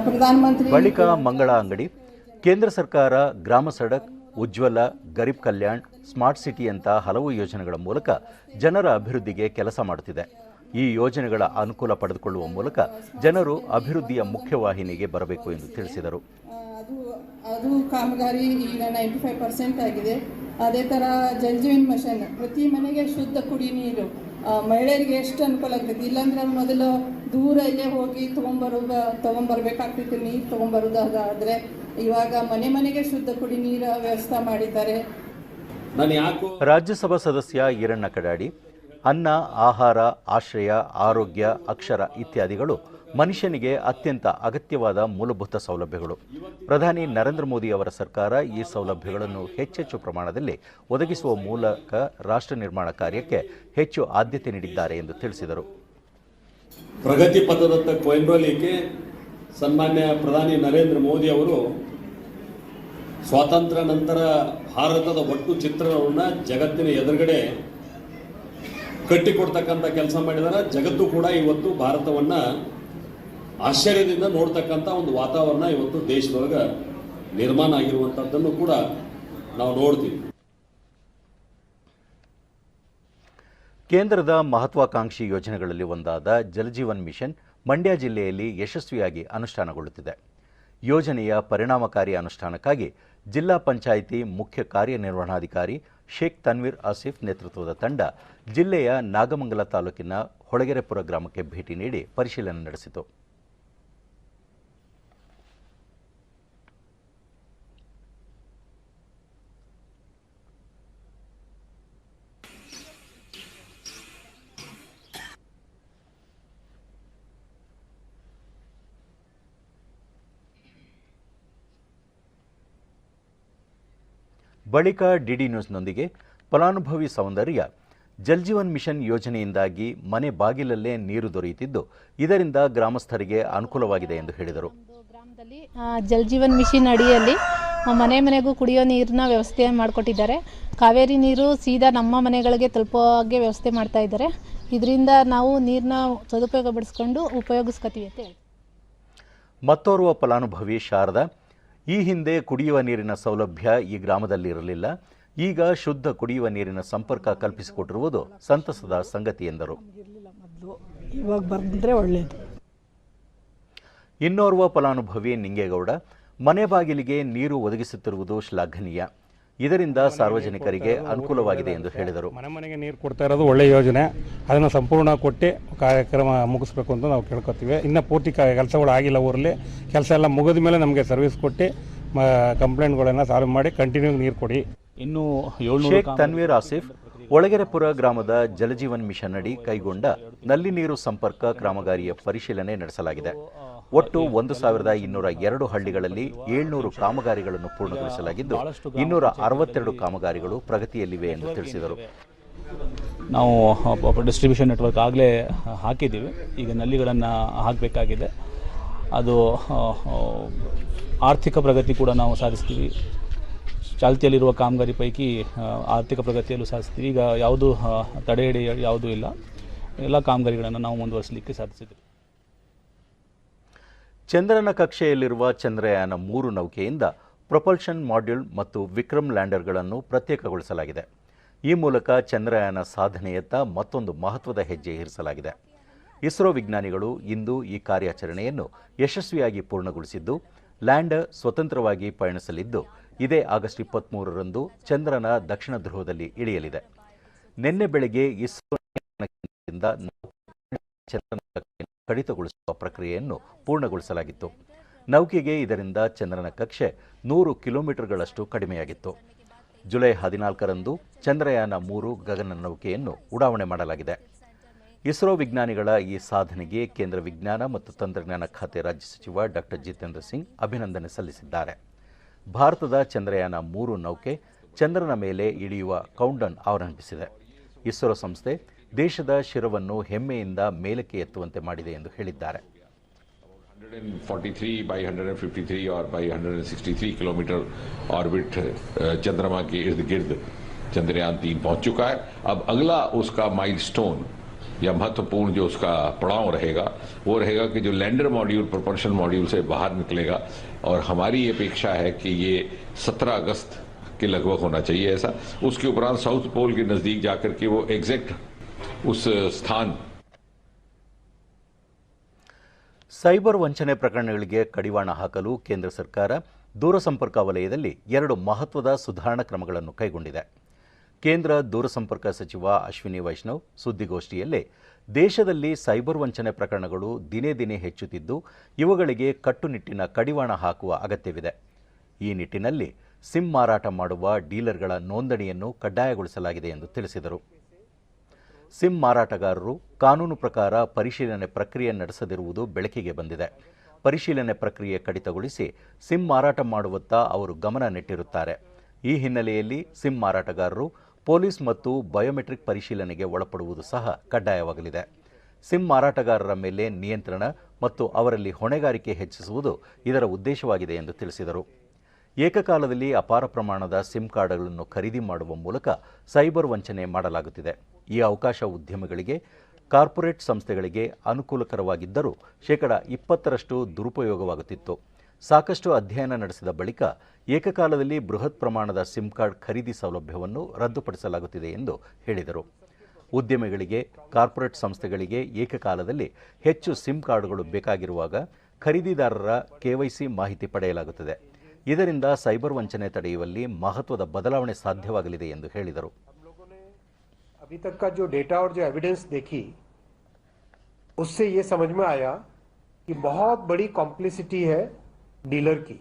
ಪ್ರಧಾನಮಂತ್ರಿ ಬಳಿಕ ಮಂಗಳಾ ಅಂಗಡಿ ಕೇಂದ್ರ ಸರ್ಕಾರ ಗ್ರಾಮ ಸಡಕ್, ಉಜ್ವಲ, ಗರೀಬ್ ಕಲ್ಯಾಣ್, ಸ್ಮಾರ್ಟ್ ಸಿಟಿ ಅಂತ ಹಲವು ಯೋಜನೆಗಳ ಮೂಲಕ ಜನರ ಅಭಿವೃದ್ಧಿಗೆ ಕೆಲಸ ಮಾಡುತ್ತಿದೆ. ಈ ಯೋಜನೆಗಳ ಅನುಕೂಲ ಪಡೆದುಕೊಳ್ಳುವ ಮೂಲಕ ಜನರು ಅಭಿವೃದ್ಧಿಯ ಮುಖ್ಯವಾಹಿನಿಗೆ ಬರಬೇಕು ಎಂದು ತಿಳಿಸಿದರು. ಅದು ಕಾಮಗಾರಿ ಈಗ 95% ಆಗಿದೆ. ಅದೇ ಥರ ಜಲ್ ಜೀವನ್ ಮಿಷನ್, ಪ್ರತಿ ಮನೆಗೆ ಶುದ್ಧ ಕುಡಿ ನೀರು ಮಹಿಳೆಯರಿಗೆ ಎಷ್ಟು ಅನುಕೂಲ ಆಗ್ತೈತಿ. ಇಲ್ಲಾಂದ್ರೆ ಮೊದಲು ದೂರ ಇಲ್ಲೇ ಹೋಗಿ ತೊಗೊಂಬರ್ಬೇಕಾಗ್ತಿತ್ತು ನೀರು ತೊಗೊಂಬರೋದಾದ್ರೆ, ಇವಾಗ ಮನೆ ಮನೆಗೆ ಶುದ್ಧ ಕುಡಿ ನೀರು ವ್ಯವಸ್ಥೆ ಮಾಡಿದ್ದಾರೆ. ರಾಜ್ಯಸಭಾ ಸದಸ್ಯ ಈರಣ್ಣ ಕಡಾಡಿ ಅನ್ನ, ಆಹಾರ, ಆಶ್ರಯ, ಆರೋಗ್ಯ, ಅಕ್ಷರ ಇತ್ಯಾದಿಗಳು ಮನುಷ್ಯನಿಗೆ ಅತ್ಯಂತ ಅಗತ್ಯವಾದ ಮೂಲಭೂತ ಸೌಲಭ್ಯಗಳು. ಪ್ರಧಾನಿ ನರೇಂದ್ರ ಮೋದಿ ಅವರ ಸರ್ಕಾರ ಈ ಸೌಲಭ್ಯಗಳನ್ನು ಹೆಚ್ಚೆಚ್ಚು ಪ್ರಮಾಣದಲ್ಲಿ ಒದಗಿಸುವ ಮೂಲಕ ರಾಷ್ಟ್ರ ನಿರ್ಮಾಣ ಕಾರ್ಯಕ್ಕೆ ಹೆಚ್ಚು ಆದ್ಯತೆ ನೀಡಿದ್ದಾರೆ ಎಂದು ತಿಳಿಸಿದರು. ಪ್ರಗತಿ ಪಥದತ್ತ ಕೊಂಡೊಯ್ಯಲಿಕ್ಕೆ ಸನ್ಮಾನ್ಯ ಪ್ರಧಾನಿ ನರೇಂದ್ರ ಮೋದಿ ಅವರು ಸ್ವಾತಂತ್ರ್ಯ ನಂತರ ಭಾರತದ ಒಟ್ಟು ಚಿತ್ರಣವನ್ನು ಜಗತ್ತಿನ ಎದುರುಗಡೆ ಕಟ್ಟಿಕೊಡ್ತಕ್ಕಂಥ ಕೆಲಸ ಮಾಡಿದ್ದಾರೆ. ಜಗತ್ತು ಕೂಡ ಇವತ್ತು ಭಾರತವನ್ನ ಆಶ್ಚರ್ಯದಿಂದ ನೋಡ್ತಕ್ಕಂಥ ಒಂದು ವಾತಾವರಣ ಇವತ್ತು ದೇಶದೊಳಗೆ ನಿರ್ಮಾಣ ಆಗಿರುವಂಥದ್ದನ್ನು ಕೂಡ ನಾವು ನೋಡ್ತೀವಿ. ಕೇಂದ್ರದ ಮಹತ್ವಾಕಾಂಕ್ಷಿ ಯೋಜನೆಗಳಲ್ಲಿ ಒಂದಾದ ಜಲಜೀವನ್ ಮಿಷನ್ ಮಂಡ್ಯ ಜಿಲ್ಲೆಯಲ್ಲಿ ಯಶಸ್ವಿಯಾಗಿ ಅನುಷ್ಠಾನಗೊಳ್ಳುತ್ತಿದೆ. ಯೋಜನೆಯ ಪರಿಣಾಮಕಾರಿ ಅನುಷ್ಠಾನಕ್ಕಾಗಿ ಜಿಲ್ಲಾ ಪಂಚಾಯಿತಿ ಮುಖ್ಯ ಕಾರ್ಯನಿರ್ವಹಣಾಧಿಕಾರಿ ಶೇಖ್ ತನ್ವೀರ್ ಆಸಿಫ್ ನೇತೃತ್ವದ ತಂಡ ಜಿಲ್ಲೆಯ ನಾಗಮಂಗಲ ತಾಲೂಕಿನ ಹೊಳಗೆರೆಪುರ ಗ್ರಾಮಕ್ಕೆ ಭೇಟಿ ನೀಡಿ ಪರಿಶೀಲನೆ ನಡೆಸಿತು. ಬಳಿಕ ಡಿಡಿ ನ್ಯೂಸ್ನೊಂದಿಗೆ ಫಲಾನುಭವಿ ಸೌಂದರ್ಯ ಜಲ್ಜೀವನ್ ಮಿಷನ್ ಯೋಜನೆಯಿಂದಾಗಿ ಮನೆ ಬಾಗಿಲಲ್ಲೇ ನೀರು ದೊರೆಯುತ್ತಿದ್ದು ಇದರಿಂದ ಗ್ರಾಮಸ್ಥರಿಗೆ ಅನುಕೂಲವಾಗಿದೆ ಎಂದು ಹೇಳಿದರು. ಗ್ರಾಮದಲ್ಲಿ ಜಲ್ಜೀವನ್ ಮಿಷನ್ ಅಡಿಯಲ್ಲಿ ಮನೆ ಮನೆಗೂ ಕುಡಿಯೋ ನೀರಿನ ವ್ಯವಸ್ಥೆ ಮಾಡಿಕೊಟ್ಟಿದ್ದಾರೆ. ಕಾವೇರಿ ನೀರು ಸೀದಾ ನಮ್ಮ ಮನೆಗಳಿಗೆ ತಲುಪೋ ಹಾಗೆ ವ್ಯವಸ್ಥೆ ಮಾಡ್ತಾ ಇದ್ದಾರೆ. ಇದರಿಂದ ನಾವು ನೀರನ್ನ ಸದುಪಯೋಗ ಪಡಿಸ್ಕೊಂಡು ಉಪಯೋಗಿಸ್ಕೊತೀವಿ ಅಂತ ಹೇಳಿ. ಮತ್ತೋರ್ವ ಫಲಾನುಭವಿ ಶಾರದಾ, ಈ ಹಿಂದೆ ಕುಡಿಯುವ ನೀರಿನ ಸೌಲಭ್ಯ ಈ ಗ್ರಾಮದಲ್ಲಿ ಇರಲಿಲ್ಲ. ಈಗ ಶುದ್ಧ ಕುಡಿಯುವ ನೀರಿನ ಸಂಪರ್ಕ ಕಲ್ಪಿಸಿಕೊಟ್ಟಿರುವುದು ಸಂತಸದ ಸಂಗತಿ ಎಂದರು. ಇವಾಗ ಬಂದ್ರೆ ಒಳ್ಳೆಯದು. ಇನ್ನೋರ್ವ ಫಲಾನುಭವಿ ನಿಂಗೇಗೌಡ, ಮನೆ ಬಾಗಿಲಿಗೆ ನೀರು ಒದಗಿಸುತ್ತಿರುವುದು ಶ್ಲಾಘನೀಯ. ಇದರಿಂದ ಸಾರ್ವಜನಿಕರಿಗೆ ಅನುಕೂಲವಾಗಿದೆ ಎಂದು ಹೇಳಿದರು. ಮನೆಗೆ ನೀರು ಕೊಡ್ತಾ ಇರೋದು ಒಳ್ಳೆಯ ಯೋಜನೆ. ಅದನ್ನು ಸಂಪೂರ್ಣ ಕೊಟ್ಟು ಕಾರ್ಯಕ್ರಮ ಮುಗಿಸ್ಬೇಕು ಅಂತ ನಾವು ಕೇಳ್ಕೊತೀವಿ. ಇನ್ನು ಪೂರ್ತಿ ಕೆಲಸಗಳು ಆಗಿಲ್ಲ ಊರಲ್ಲಿ. ಕೆಲಸ ಎಲ್ಲ ಮುಗಿದ ಮೇಲೆ ನಮಗೆ ಸರ್ವಿಸ್ ಕೊಟ್ಟು ಕಂಪ್ಲೇಂಟ್ಗಳನ್ನು ಸಾಲ್ವ್ ಮಾಡಿ ಕಂಟಿನ್ಯೂ ನೀರು ಕೊಡಿ. ಇನ್ನು ಶೇಖ್ ತನ್ವೀರ್ ಆಸಿಫ್ ಒಳಗೆರೆಪುರ ಗ್ರಾಮದ ಜಲಜೀವನ್ ಮಿಷನ್ ಅಡಿ ಕೈಗೊಂಡ ನಲ್ಲಿ ನೀರು ಸಂಪರ್ಕ ಕಾಮಗಾರಿಯ ಪರಿಶೀಲನೆ ನಡೆಸಲಾಗಿದೆ. ಒಟ್ಟು 1202 ಹಳ್ಳಿಗಳಲ್ಲಿ 700 ಕಾಮಗಾರಿಗಳನ್ನು ಪೂರ್ಣಗೊಳಿಸಲಾಗಿದ್ದು 262 ಕಾಮಗಾರಿಗಳು ಪ್ರಗತಿಯಲ್ಲಿವೆ ಎಂದು ತಿಳಿಸಿದರು. ನಾವು ಡಿಸ್ಟ್ರಿಬ್ಯೂಷನ್ ನೆಟ್ವರ್ಕ್ ಆಗಲೇ ಹಾಕಿದ್ದೀವಿ. ಈಗ ನಲ್ಲಿಗಳನ್ನು ಹಾಕಬೇಕಾಗಿದೆ. ಅದು ಆರ್ಥಿಕ ಪ್ರಗತಿ ಕೂಡ ನಾವು ಸಾಧಿಸ್ತೀವಿ. ಚಾಲ್ತಿಯಲ್ಲಿರುವ ಕಾಮಗಾರಿ ಪೈಕಿ ಆರ್ಥಿಕ ಪ್ರಗತಿಯಲ್ಲೂ ಸಾಧಿಸ್ತೀವಿ. ಈಗ ಯಾವುದು ತಡೆಹಿಡಿ ಯಾವುದೂ ಇಲ್ಲ. ಎಲ್ಲ ಕಾಮಗಾರಿಗಳನ್ನು ನಾವು ಮುಂದುವರಿಸಲಿಕ್ಕೆ ಸಾಧಿಸಿದ್ದೀವಿ. ಚಂದ್ರನ ಕಕ್ಷೆಯಲ್ಲಿರುವ ಚಂದ್ರಯಾನ 3 ನೌಕೆಯಿಂದ ಪ್ರೊಪಲ್ಷನ್ ಮಾಡ್ಯೂಲ್ ಮತ್ತು ವಿಕ್ರಮ್ ಲ್ಯಾಂಡರ್ಗಳನ್ನು ಪ್ರತ್ಯೇಕಗೊಳಿಸಲಾಗಿದೆ. ಈ ಮೂಲಕ ಚಂದ್ರಯಾನ ಸಾಧನೆಯತ್ತ ಮತ್ತೊಂದು ಮಹತ್ವದ ಹೆಜ್ಜೆ ಇರಿಸಲಾಗಿದೆ. ಇಸ್ರೋ ವಿಜ್ಞಾನಿಗಳು ಇಂದು ಈ ಕಾರ್ಯಾಚರಣೆಯನ್ನು ಯಶಸ್ವಿಯಾಗಿ ಪೂರ್ಣಗೊಳಿಸಿದ್ದು ಲ್ಯಾಂಡರ್ ಸ್ವತಂತ್ರವಾಗಿ ಪಯಣಿಸಲಿದ್ದು ಇದೇ ಆಗಸ್ಟ್ 23ರಂದು ಚಂದ್ರನ ದಕ್ಷಿಣ ಧ್ರುವದಲ್ಲಿ ಇಳಿಯಲಿದೆ. ನಿನ್ನೆ ಬೆಳಗ್ಗೆ ಇಸ್ರೋದಿಂದ ಚಂದ್ರನ ಕಡಿತಗೊಳಿಸುವ ಪ್ರಕ್ರಿಯೆಯನ್ನು ಪೂರ್ಣಗೊಳಿಸಲಾಗಿತ್ತು. ನೌಕೆಗೆ ಇದರಿಂದ ಚಂದ್ರನ ಕಕ್ಷೆ 100 ಕಿಲೋಮೀಟರ್ಗಳಷ್ಟು ಕಡಿಮೆಯಾಗಿತ್ತು. ಜುಲೈ 14ರಂದು ಚಂದ್ರಯಾನ 3 ಗಗನ ನೌಕೆಯನ್ನು ಉಡಾವಣೆ ಮಾಡಲಾಗಿದೆ. ಇಸ್ರೋ ವಿಜ್ಞಾನಿಗಳ ಈ ಸಾಧನೆಗೆ ಕೇಂದ್ರ ವಿಜ್ಞಾನ ಮತ್ತು ತಂತ್ರಜ್ಞಾನ ಖಾತೆ ರಾಜ್ಯ ಸಚಿವ ಡಾಕ್ಟರ್ ಜಿತೇಂದ್ರ ಸಿಂಗ್ ಅಭಿನಂದನೆ ಸಲ್ಲಿಸಿದ್ದಾರೆ. ಭಾರತದ ಚಂದ್ರಯಾನ 3 ನೌಕೆ ಚಂದ್ರನ ಮೇಲೆ ಇಳಿಯುವ ಕೌಂಟ್ಡೌನ್ ಆರಂಭಿಸಿದೆ. ಇಸ್ರೋ ಸಂಸ್ಥೆ ದೇಶದ ಶಿರವನ್ನು ಹೆಮ್ಮೆಯಿಂದ ಮೇಲಕ್ಕೆ ಎತ್ತುವಂತೆ ಮಾಡಿದೆ ಎಂದು ಹೇಳಿದ್ದಾರೆ. 143 by 153 और by 163 किलोमीटर ऑर्बिट चंद्रमा के इर्द गिर्द चंद्रयान 3 पहुंच चुका है. अब अगला उसका माइलस्टोन या महत्वपूर्ण जो उसका पड़ाव रहेगा वो रहेगा कि जो लैंडर मॉड्यूल प्रोपल्शन मॉड्यूल से बाहर निकलेगा और हमारी ये अपेक्षा है कि ये 17 अगस्त के लगभग होना चाहिए ऐसा. उसके उपरांत साउथ पोल के नजदीक जाकर के वो एग्जैक्ट उस स्थान. ಸೈಬರ್ ವಂಚನೆ ಪ್ರಕರಣಗಳಿಗೆ ಕಡಿವಾಣ ಹಾಕಲು ಕೇಂದ್ರ ಸರ್ಕಾರ ದೂರಸಂಪರ್ಕ ವಲಯದಲ್ಲಿ 2 ಮಹತ್ವದ ಸುಧಾರಣಾ ಕ್ರಮಗಳನ್ನು ಕೈಗೊಂಡಿದೆ. ಕೇಂದ್ರ ದೂರಸಂಪರ್ಕ ಸಚಿವ ಅಶ್ವಿನಿ ವೈಷ್ಣವ್ ಸುದ್ದಿಗೋಷ್ಠಿಯಲ್ಲೇ ದೇಶದಲ್ಲಿ ಸೈಬರ್ ವಂಚನೆ ಪ್ರಕರಣಗಳು ದಿನೇ ದಿನೇ ಹೆಚ್ಚುತ್ತಿದ್ದು ಇವುಗಳಿಗೆ ಕಟ್ಟುನಿಟ್ಟಿನ ಕಡಿವಾಣ ಹಾಕುವ ಅಗತ್ಯವಿದೆ. ಈ ನಿಟ್ಟಿನಲ್ಲಿ ಸಿಮ್ ಮಾರಾಟ ಮಾಡುವ ಡೀಲರ್ಗಳ ನೋಂದಣಿಯನ್ನು ಕಡ್ಡಾಯಗೊಳಿಸಲಾಗಿದೆ ಎಂದು ತಿಳಿಸಿದರು. ಸಿಮ್ ಮಾರಾಟಗಾರರು ಕಾನೂನು ಪ್ರಕಾರ ಪರಿಶೀಲನೆ ಪ್ರಕ್ರಿಯೆ ನಡೆಸದಿರುವುದು ಬೆಳಕಿಗೆ ಬಂದಿದೆ. ಪರಿಶೀಲನೆ ಪ್ರಕ್ರಿಯೆ ಕಡಿತಗೊಳಿಸಿ ಸಿಮ್ ಮಾರಾಟ ಮಾಡುವತ್ತ ಅವರು ಗಮನ ನೆಟ್ಟಿರುತ್ತಾರೆ. ಈ ಹಿನ್ನೆಲೆಯಲ್ಲಿ ಸಿಮ್ ಮಾರಾಟಗಾರರು ಪೊಲೀಸ್ ಮತ್ತು ಬಯೋಮೆಟ್ರಿಕ್ ಪರಿಶೀಲನೆಗೆ ಒಳಪಡುವುದು ಸಹ ಕಡ್ಡಾಯವಾಗಲಿದೆ. ಸಿಮ್ ಮಾರಾಟಗಾರರ ಮೇಲೆ ನಿಯಂತ್ರಣ ಮತ್ತು ಅವರಲ್ಲಿ ಹೊಣೆಗಾರಿಕೆ ಹೆಚ್ಚಿಸುವುದು ಇದರ ಉದ್ದೇಶವಾಗಿದೆ ಎಂದು ತಿಳಿಸಿದರು. ಏಕಕಾಲದಲ್ಲಿ ಅಪಾರ ಪ್ರಮಾಣದ ಸಿಮ್ ಕಾರ್ಡ್ಗಳನ್ನು ಖರೀದಿ ಮಾಡುವ ಮೂಲಕ ಸೈಬರ್ ವಂಚನೆ ಮಾಡಲಾಗುತ್ತಿದೆ. ಈ ಅವಕಾಶ ಉದ್ಯಮಿಗಳಿಗೆ, ಕಾರ್ಪೊರೇಟ್ ಸಂಸ್ಥೆಗಳಿಗೆ ಅನುಕೂಲಕರವಾಗಿದ್ದರೂ 20% ದುರುಪಯೋಗವಾಗುತ್ತಿತ್ತು. ಸಾಕಷ್ಟು ಅಧ್ಯಯನ ನಡೆಸಿದ ಬಳಿಕ ಏಕಕಾಲದಲ್ಲಿ ಬೃಹತ್ ಪ್ರಮಾಣದ ಸಿಮ್ ಕಾರ್ಡ್ ಖರೀದಿ ಸೌಲಭ್ಯವನ್ನು ರದ್ದುಪಡಿಸಲಾಗುತ್ತಿದೆ ಎಂದು ಹೇಳಿದರು. ಉದ್ಯಮಿಗಳಿಗೆ, ಕಾರ್ಪೊರೇಟ್ ಸಂಸ್ಥೆಗಳಿಗೆ ಏಕಕಾಲದಲ್ಲಿ ಹೆಚ್ಚು ಸಿಮ್ ಕಾರ್ಡ್ಗಳು ಬೇಕಾಗಿರುವಾಗ ಖರೀದಿದಾರರ ಕೆವೈಸಿ ಮಾಹಿತಿ ಪಡೆಯಲಾಗುತ್ತದೆ. ಇದರಿಂದ ಸೈಬರ್ ವಂಚನೆ ತಡೆಯುವಲ್ಲಿ ಮಹತ್ವದ ಬದಲಾವಣೆ ಸಾಧ್ಯವಾಗಲಿದೆ ಎಂದು ಹೇಳಿದರು. अभी तक का जो डेटा और जो एविडेंस देखी उससे ये समझ में आया कि बहुत बड़ी कॉम्प्लिसिटी है डीलर की।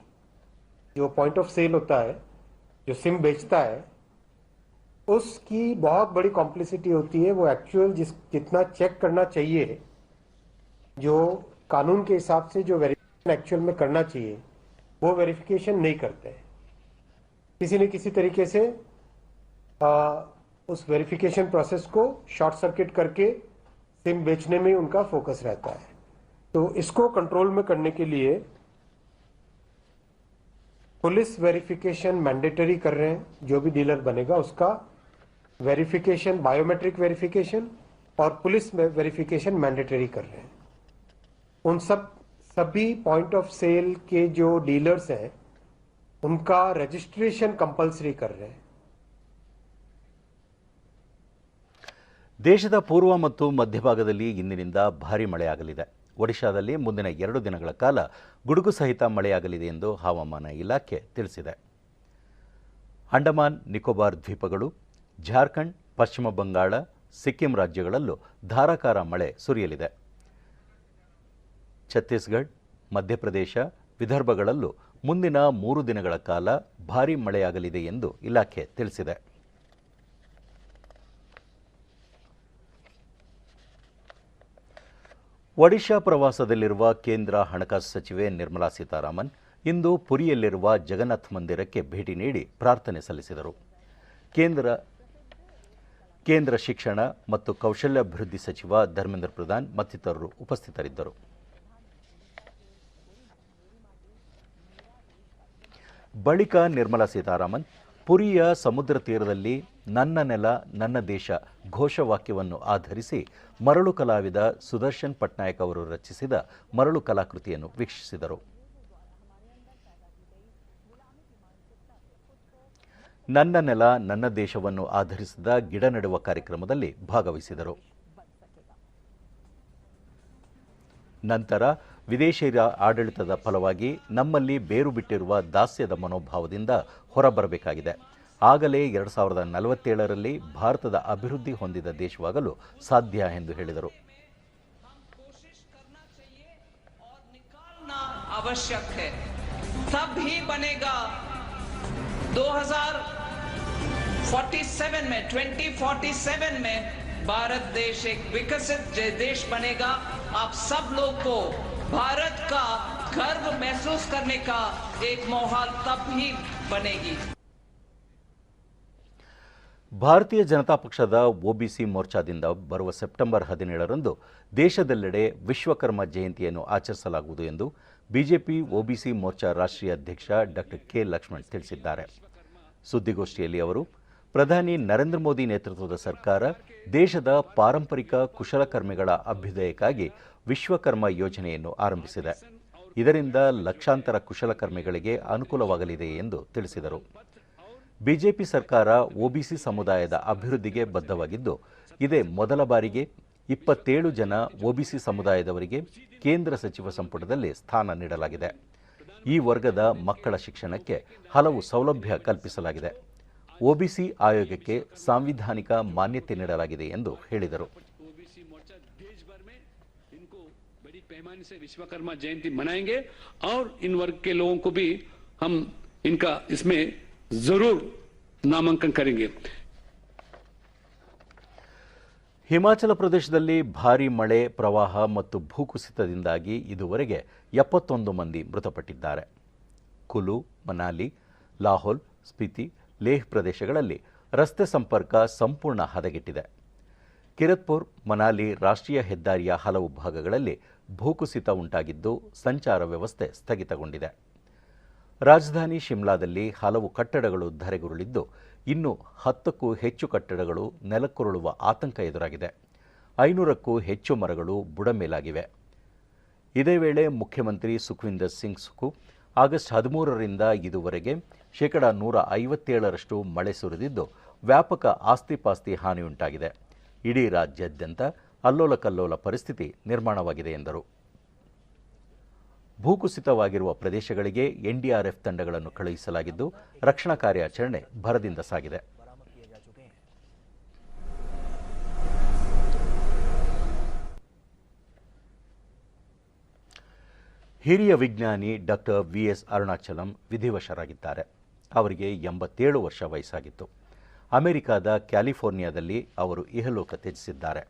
जो पॉइंट ऑफ सेल होता है, जो सिम बेचता है, उसकी बहुत बड़ी कॉम्प्लिसिटी होती है। वो एक्चुअल जितना चेक करना चाहिए, जो कानून के हिसाब से जो वेरिफिकेशन एक्चुअल में करना चाहिए, वो वेरिफिकेशन नहीं करते। किसी न किसी तरीके से उस वेरिफिकेशन प्रोसेस को शॉर्ट सर्किट करके सिम बेचने में उनका फोकस रहता है। तो इसको कंट्रोल में करने के लिए पुलिस वेरिफिकेशन मैंडेटरी कर रहे हैं। जो भी डीलर बनेगा उसका वेरिफिकेशन, बायोमेट्रिक वेरिफिकेशन और पुलिस वेरिफिकेशन मैंडेटरी कर रहे हैं। उन सभी पॉइंट ऑफ सेल के जो डीलर्स हैं उनका रजिस्ट्रेशन कंपल्सरी कर रहे हैं। ದೇಶದ ಪೂರ್ವ ಮತ್ತು ಮಧ್ಯಭಾಗದಲ್ಲಿ ಇಂದಿನಿಂದ ಭಾರೀ ಮಳೆಯಾಗಲಿದೆ. ಒಡಿಶಾದಲ್ಲಿ ಮುಂದಿನ 2 ದಿನಗಳ ಕಾಲ ಗುಡುಗು ಸಹಿತ ಮಳೆಯಾಗಲಿದೆ ಎಂದು ಹವಾಮಾನ ಇಲಾಖೆ ತಿಳಿಸಿದೆ. ಅಂಡಮಾನ್ ನಿಕೋಬಾರ್ ದ್ವೀಪಗಳು, ಜಾರ್ಖಂಡ್, ಪಶ್ಚಿಮ ಬಂಗಾಳ, ಸಿಕ್ಕಿಂ ರಾಜ್ಯಗಳಲ್ಲೂ ಧಾರಾಕಾರ ಮಳೆ ಸುರಿಯಲಿದೆ. ಛತ್ತೀಸ್ಗಢ, ಮಧ್ಯಪ್ರದೇಶ, ವಿದರ್ಭಗಳಲ್ಲೂ ಮುಂದಿನ 3 ದಿನಗಳ ಕಾಲ ಭಾರೀ ಮಳೆಯಾಗಲಿದೆ ಎಂದು ಇಲಾಖೆ ತಿಳಿಸಿದೆ. ಒಡಿಶಾ ಪ್ರವಾಸದಲ್ಲಿರುವ ಕೇಂದ್ರ ಹಣಕಾಸು ಸಚಿವೆ ನಿರ್ಮಲಾ ಸೀತಾರಾಮನ್ ಇಂದು ಪುರಿಯಲ್ಲಿರುವ ಜಗನ್ನಾಥ ಮಂದಿರಕ್ಕೆ ಭೇಟಿ ನೀಡಿ ಪ್ರಾರ್ಥನೆ ಸಲ್ಲಿಸಿದರು. ಕೇಂದ್ರ ಶಿಕ್ಷಣ ಮತ್ತು ಕೌಶಲ್ಯಾಭಿವೃದ್ಧಿ ಸಚಿವ ಧರ್ಮೇಂದ್ರ ಪ್ರಧಾನ್ ಮತ್ತಿತರರು ಉಪಸ್ಥಿತರಿದ್ದರು. ಬಳಿಕ ನಿರ್ಮಲಾ ಸೀತಾರಾಮನ್ ಪುರಿಯ ಸಮುದ್ರ ತೀರದಲ್ಲಿ ನನ್ನ ನೆಲ ನನ್ನ ದೇಶ ಘೋಷವಾಕ್ಯವನ್ನು ಆಧರಿಸಿ ಮರಳು ಕಲಾವಿದ ಸುದರ್ಶನ್ ಪಟ್ನಾಯಕ್ ಅವರು ರಚಿಸಿದ ಮರಳು ಕಲಾಕೃತಿಯನ್ನು ವೀಕ್ಷಿಸಿದರು. ನನ್ನ ನೆಲ ನನ್ನ ದೇಶವನ್ನು ಆಧರಿಸಿದ ಗಿಡ ನೆಡುವ ಕಾರ್ಯಕ್ರಮದಲ್ಲಿ ಭಾಗವಹಿಸಿದರು. ನಂತರ ವಿದೇಶಿ ಆಡಳಿತದ ಫಲವಾಗಿ ನಮ್ಮಲ್ಲಿ ಬೇರು ಬಿಟ್ಟಿರುವ ದಾಸ್ಯದ ಮನೋಭಾವದಿಂದ ಹೊರಬರಬೇಕಾಗಿದೆ. ಆಗಲೇ 2047ರಲ್ಲಿ ಭಾರತದ ಅಭಿವೃದ್ಧಿ ಹೊಂದಿದ ದೇಶವಾಗಲು ಸಾಧ್ಯ ಎಂದು ಹೇಳಿದರು. आवश्यक है, तब ही बनेगा 2047 में भारत देश एक विकसित देश बनेगा। आप सब लोग को भारत का गर्व महसूस करने का एक माहौल तब ही बनेगी। ಭಾರತೀಯ ಜನತಾ ಪಕ್ಷದ ಒಬಿಸಿ ಮೋರ್ಚಾದಿಂದ ಬರುವ ಸೆಪ್ಟೆಂಬರ್ 17ರಂದು ದೇಶದೆಲ್ಲೆಡೆ ವಿಶ್ವಕರ್ಮ ಜಯಂತಿಯನ್ನು ಆಚರಿಸಲಾಗುವುದು ಎಂದು ಬಿಜೆಪಿ ಒಬಿಸಿ ಮೋರ್ಚಾ ರಾಷ್ಟ್ರೀಯ ಅಧ್ಯಕ್ಷ ಡಾಕ್ಟರ್ ಕೆ ಲಕ್ಷ್ಮಣ್ ತಿಳಿಸಿದ್ದಾರೆ. ಸುದ್ದಿಗೋಷ್ಠಿಯಲ್ಲಿ ಅವರು ಪ್ರಧಾನಿ ನರೇಂದ್ರ ಮೋದಿ ನೇತೃತ್ವದ ಸರ್ಕಾರ ದೇಶದ ಪಾರಂಪರಿಕ ಕುಶಲಕರ್ಮಿಗಳ ಅಭ್ಯುದಯಕ್ಕಾಗಿ ವಿಶ್ವಕರ್ಮ ಯೋಜನೆಯನ್ನು ಆರಂಭಿಸಿದೆ. ಇದರಿಂದ ಲಕ್ಷಾಂತರ ಕುಶಲಕರ್ಮಿಗಳಿಗೆ ಅನುಕೂಲವಾಗಲಿದೆ ಎಂದು ತಿಳಿಸಿದರು. ಬಿಜೆಪಿ ಸರ್ಕಾರ ಒಬಿಸಿ ಸಮುದಾಯದ ಅಭಿವೃದ್ಧಿಗೆ ಬದ್ಧವಾಗಿದ್ದು, ಇದೇ ಮೊದಲ ಬಾರಿಗೆ 27 ಜನ ಒಬಿಸಿ ಸಮುದಾಯದವರಿಗೆ ಕೇಂದ್ರ ಸಚಿವ ಸಂಪುಟದಲ್ಲಿ ಸ್ಥಾನ ನೀಡಲಾಗಿದೆ. ಈ ವರ್ಗದ ಮಕ್ಕಳ ಶಿಕ್ಷಣಕ್ಕೆ ಹಲವು ಸೌಲಭ್ಯ ಕಲ್ಪಿಸಲಾಗಿದೆ. ಒಬಿಸಿ ಆಯೋಗಕ್ಕೆ ಸಾಂವಿಧಾನಿಕ ಮಾನ್ಯತೆ ನೀಡಲಾಗಿದೆ ಎಂದು ಹೇಳಿದರು. पैमाने से विश्वकर्मा जयंती मनाएंगे और इन वर्ग के लोगों को भी हम इनका इसमें जरूर नामांकन करेंगे. ಹಿಮಾಚಲ ಪ್ರದೇಶದಲ್ಲಿ ಭಾರೀ ಮಳೆ, ಪ್ರವಾಹ ಮತ್ತು ಭೂಕುಸಿತದಿಂದಾಗಿ ಇದುವರೆಗೆ 71 ಮಂದಿ ಮೃತಪಟ್ಟಿದ್ದಾರೆ. ಕುಲು, ಮನಾಲಿ, ಲಾಹೋಲ್, ಸ್ಪಿತಿ, ಲೇಹ್ ಪ್ರದೇಶಗಳಲ್ಲಿ ರಸ್ತೆ ಸಂಪರ್ಕ ಸಂಪೂರ್ಣ ಹದಗೆಟ್ಟಿದೆ. ಕಿರತ್ಪುರ್ ಮನಾಲಿ ರಾಷ್ಟ್ರೀಯ ಹೆದ್ದಾರಿಯ ಹಲವು ಭಾಗಗಳಲ್ಲಿ ಭೂಕುಸಿತ ಉಂಟಾಗಿದ್ದು ಸಂಚಾರ ವ್ಯವಸ್ಥೆ ಸ್ಥಗಿತಗೊಂಡಿದೆ. ರಾಜಧಾನಿ ಶಿಮ್ಲಾದಲ್ಲಿ ಹಲವು ಕಟ್ಟಡಗಳು ಧರೆಗುರುಳಿದ್ದು ಇನ್ನು 10ಕ್ಕೂ ಹೆಚ್ಚು ಕಟ್ಟಡಗಳು ನೆಲಕ್ಕುರುಳುವ ಆತಂಕ ಎದುರಾಗಿದೆ. 500ಕ್ಕೂ ಹೆಚ್ಚು ಮರಗಳು ಬುಡಮೇಲಾಗಿವೆ. ಇದೇ ವೇಳೆ ಮುಖ್ಯಮಂತ್ರಿ ಸುಖ್ವಿಂದರ್ ಸಿಂಗ್ ಸುಖು ಆಗಸ್ಟ್ 13ರಿಂದ ಇದುವರೆಗೆ 157% ಮಳೆ ಸುರಿದಿದ್ದು ವ್ಯಾಪಕ ಆಸ್ತಿಪಾಸ್ತಿ ಹಾನಿಯುಂಟಾಗಿದೆ. ಇಡೀ ರಾಜ್ಯಾದ್ಯಂತ ಅಲ್ಲೋಲ ಕಲ್ಲೋಲ ಪರಿಸ್ಥಿತಿ ನಿರ್ಮಾಣವಾಗಿದೆ ಎಂದರು. ಭೂಕುಸಿತವಾಗಿರುವ ಪ್ರದೇಶಗಳಿಗೆ ಎನ್ಡಿಆರ್ಎಫ್ ತಂಡಗಳನ್ನು ಕಳುಹಿಸಲಾಗಿದ್ದು ರಕ್ಷಣಾ ಕಾರ್ಯಾಚರಣೆ ಭರದಿಂದ ಸಾಗಿದೆ. ಹಿರಿಯ ವಿಜ್ಞಾನಿ ಡಾಕ್ಟರ್ ವಿ.ಎಸ್. ಅರುಣಾಚಲಂ ವಿಧಿವಶರಾಗಿದ್ದಾರೆ. ಅವರಿಗೆ 87 ವರ್ಷ ವಯಸ್ಸಾಗಿತ್ತು. ಅಮೆರಿಕದ ಕ್ಯಾಲಿಫೋರ್ನಿಯಾದಲ್ಲಿ ಅವರು ಇಹಲೋಕ ತ್ಯಜಿಸಿದ್ದಾರೆ.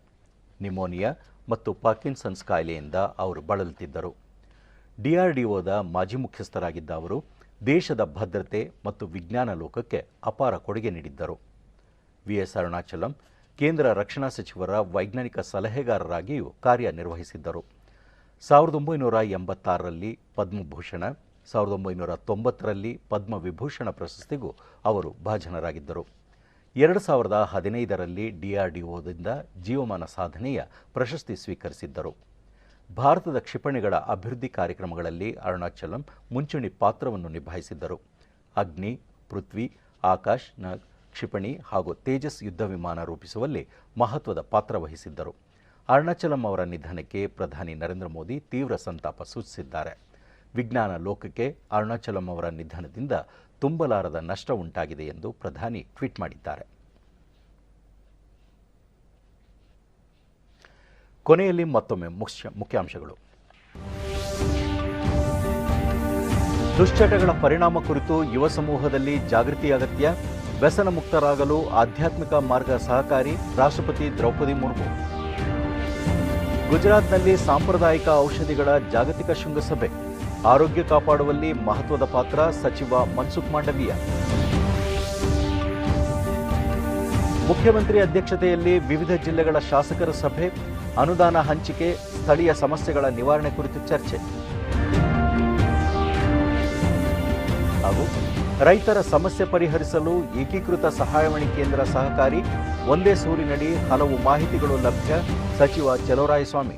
ನಿಮೋನಿಯಾ ಮತ್ತು ಪಾರ್ಕಿನ್ಸನ್ಸ್ ಕಾಯಿಲೆಯಿಂದ ಅವರು ಬಳಲುತ್ತಿದ್ದರು. ಡಿಆರ್ಡಿಒದ ಮಾಜಿ ಮುಖ್ಯಸ್ಥರಾಗಿದ್ದ ಅವರು ದೇಶದ ಭದ್ರತೆ ಮತ್ತು ವಿಜ್ಞಾನ ಲೋಕಕ್ಕೆ ಅಪಾರ ಕೊಡುಗೆ ನೀಡಿದ್ದರು. ವಿ.ಎಸ್. ಅರುಣಾಚಲಂ ಕೇಂದ್ರ ರಕ್ಷಣಾ ಸಚಿವರ ವೈಜ್ಞಾನಿಕ ಸಲಹೆಗಾರರಾಗಿಯೂ ಕಾರ್ಯನಿರ್ವಹಿಸಿದ್ದರು. 1986ರಲ್ಲಿ ಪದ್ಮಭೂಷಣ, 1990ರಲ್ಲಿ ಪದ್ಮವಿಭೂಷಣ ಪ್ರಶಸ್ತಿಗೂ ಅವರು ಭಾಜನರಾಗಿದ್ದರು. 2015ರಲ್ಲಿ ಡಿಆರ್ಡಿಒದಿಂದ ಜೀವಮಾನ ಸಾಧನೆಯ ಪ್ರಶಸ್ತಿ ಸ್ವೀಕರಿಸಿದ್ದರು. ಭಾರತದ ಕ್ಷಿಪಣಿಗಳ ಅಭಿವೃದ್ಧಿ ಕಾರ್ಯಕ್ರಮಗಳಲ್ಲಿ ಅರುಣಾಚಲಂ ಮುಂಚೂಣಿ ಪಾತ್ರವನ್ನು ನಿಭಾಯಿಸಿದ್ದರು. ಅಗ್ನಿ, ಪೃಥ್ವಿ, ಆಕಾಶ್ ಕ್ಷಿಪಣಿ ಹಾಗೂ ತೇಜಸ್ ಯುದ್ಧ ವಿಮಾನ ರೂಪಿಸುವಲ್ಲಿ ಮಹತ್ವದ ಪಾತ್ರ ವಹಿಸಿದ್ದರು. ಅರುಣಾಚಲಂ ಅವರ ನಿಧನಕ್ಕೆ ಪ್ರಧಾನಿ ನರೇಂದ್ರ ಮೋದಿ ತೀವ್ರ ಸಂತಾಪ ಸೂಚಿಸಿದ್ದಾರೆ. ವಿಜ್ಞಾನ ಲೋಕಕ್ಕೆ ಅರುಣಾಚಲಂ ಅವರ ನಿಧನದಿಂದ ತುಂಬಲಾರದ ನಷ್ಟ ಉಂಟಾಗಿದೆ ಎಂದು ಪ್ರಧಾನಿ ಟ್ವೀಟ್ ಮಾಡಿದ್ದಾರೆ. ಕೊನೆಯಲ್ಲಿ ಮತ್ತೊಮ್ಮೆ ಮುಖ್ಯಾಂಶಗಳು. ದುಶ್ಚಟಗಳ ಪರಿಣಾಮ ಕುರಿತು ಯುವ ಸಮೂಹದಲ್ಲಿ ಜಾಗೃತಿ ಅಗತ್ಯ. ವ್ಯಸನ ಮುಕ್ತರಾಗಲು ಆಧ್ಯಾತ್ಮಿಕ ಮಾರ್ಗ ಸಹಕಾರಿ. ರಾಷ್ಟ್ರಪತಿ ದ್ರೌಪದಿ ಮುರ್ಮು. ಗುಜರಾತ್ನಲ್ಲಿ ಸಾಂಪ್ರದಾಯಿಕ ಔಷಧಿಗಳ ಜಾಗತಿಕ ಶೃಂಗಸಭೆ. ಆರೋಗ್ಯ ಕಾಪಾಡುವಲ್ಲಿ ಮಹತ್ವದ ಪಾತ್ರ. ಸಚಿವ ಮನ್ಸುಖ್ ಮಾಂಡವೀಯ. ಮುಖ್ಯಮಂತ್ರಿ ಅಧ್ಯಕ್ಷತೆಯಲ್ಲಿ ವಿವಿಧ ಜಿಲ್ಲೆಗಳ ಶಾಸಕರ ಸಭೆ. ಅನುದಾನ ಹಂಚಿಕೆ, ಸ್ಥಳೀಯ ಸಮಸ್ಯೆಗಳ ನಿವಾರಣೆ ಕುರಿತು ಚರ್ಚೆ. ಹಾಗೂ ರೈತರ ಸಮಸ್ಯೆ ಪರಿಹರಿಸಲು ಏಕೀಕೃತ ಸಹಾಯವಾಣಿ ಕೇಂದ್ರ ಸಹಕಾರಿ. ಒಂದೇ ಸೂರಿನಡಿ ಹಲವು ಮಾಹಿತಿಗಳು ಲಭ್ಯ. ಸಚಿವ ಚಲುವರಾಯಸ್ವಾಮಿ.